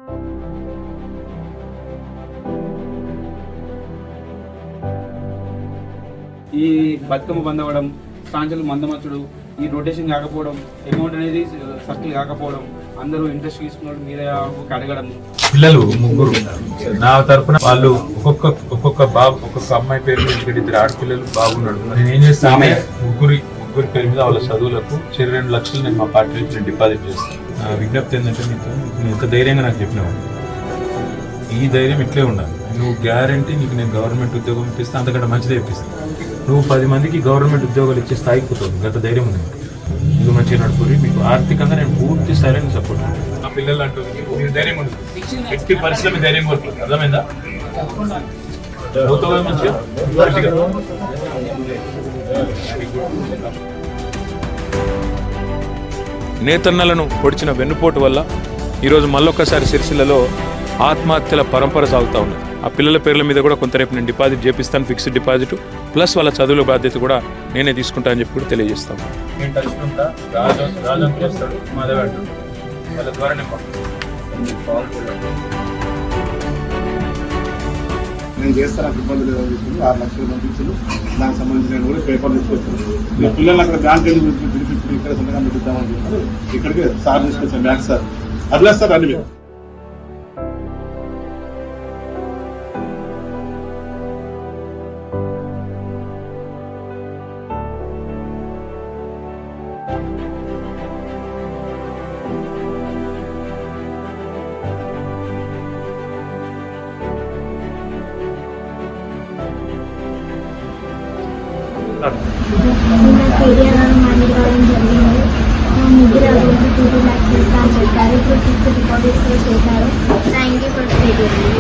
ఈ బతుకమ్మ బంద్ అవ్వడం, సాంచలు మందమచ్చుడు, ఈ రొటేషన్ కాకపోవడం, అమౌంట్ అనేది సర్కిల్ కాకపోవడం, అందరూ ఇంట్రెస్ట్ తీసుకున్నాడు మీద అడగడం. పిల్లలు ముగ్గురు నా తరపున వాళ్ళు ఒక్కొక్క అమ్మాయి పేరు మీద ఇద్దరు ఆడపిల్లలు బాగున్నాడు. నేను ఏం చేస్తాను, ముగ్గురి పేరు మీద వాళ్ళ చదువులకు 2 లక్షలు నేను మా పార్టీ నుంచి డిపాజిట్ చేస్తాను. నా విజ్ఞప్తి ఏంటంటే నేను ఎంత ధైర్యంగా నాకు చెప్పినావు, ఈ ధైర్యం ఇట్లే ఉండాలి. నువ్వు గ్యారంటీ నీకు నేను గవర్నమెంట్ ఉద్యోగం ఇప్పిస్తా, అంతకంటే మంచిదే ఇప్పిస్తాను. నువ్వు 10 మందికి గవర్నమెంట్ ఉద్యోగాలు ఇచ్చే స్థాయికి పోతావు. గత ధైర్యం ఉంది, ఇది మంచిగా నడుపురి. మీకు ఆర్థికంగా నేను పూర్తి స్థాయిలో సపోర్ట్. ఆ పిల్లలు అంటూ మీరు ధైర్యం ఉంది, ఎట్టి పరిస్థితుల్లో ధైర్యం కోరుతుంది. అర్థమైందా? పోతావు మంచిగా. నేతన్నలను పొడిచిన వెన్నుపోటు వల్ల ఈరోజు మళ్ళొక్కసారి సిరిసిల్లలో ఆత్మహత్యల పరంపర సాగుతూ ఉంది. ఆ పిల్లల పేర్ల మీద కూడా కొంత రేపు నేను డిపాజిట్ చేపిస్తాను, ఫిక్స్డ్ డిపాజిట్ ప్లస్ వాళ్ళ చదువుల బాధ్యత కూడా నేనే తీసుకుంటా అని చెప్పి కూడా తెలియజేస్తాను. నేను టచ్కుంటా, రాజు చేస్తాడు, మాధవ్ అంటాడు, వాళ్ళ ద్వారా నేను చేస్తాను. ఇబ్బందులు 6 లక్షలు పంపించారు. దానికి సంబంధించిన కూడా పేపర్ తీసుకొచ్చాను. పిల్లలు అక్కడ బ్యాంక్ పిలిపించి ఇక్కడ సంతకం పెట్టిద్దామని చెప్పారు. ఇక్కడికి సార్ తీసుకొచ్చాను, బ్యాంక్ సార్ అట్లా సార్ అన్ని. నిన్న కేటీఆర్ మనీ రావడం జరిగింది. ముగ్గురు అభివృద్ధి 2 lakhs ఇస్తా అని చెప్పారు. ఇప్పుడు 6 డిపాజిట్స్ చేశారు. Thank you for KTR.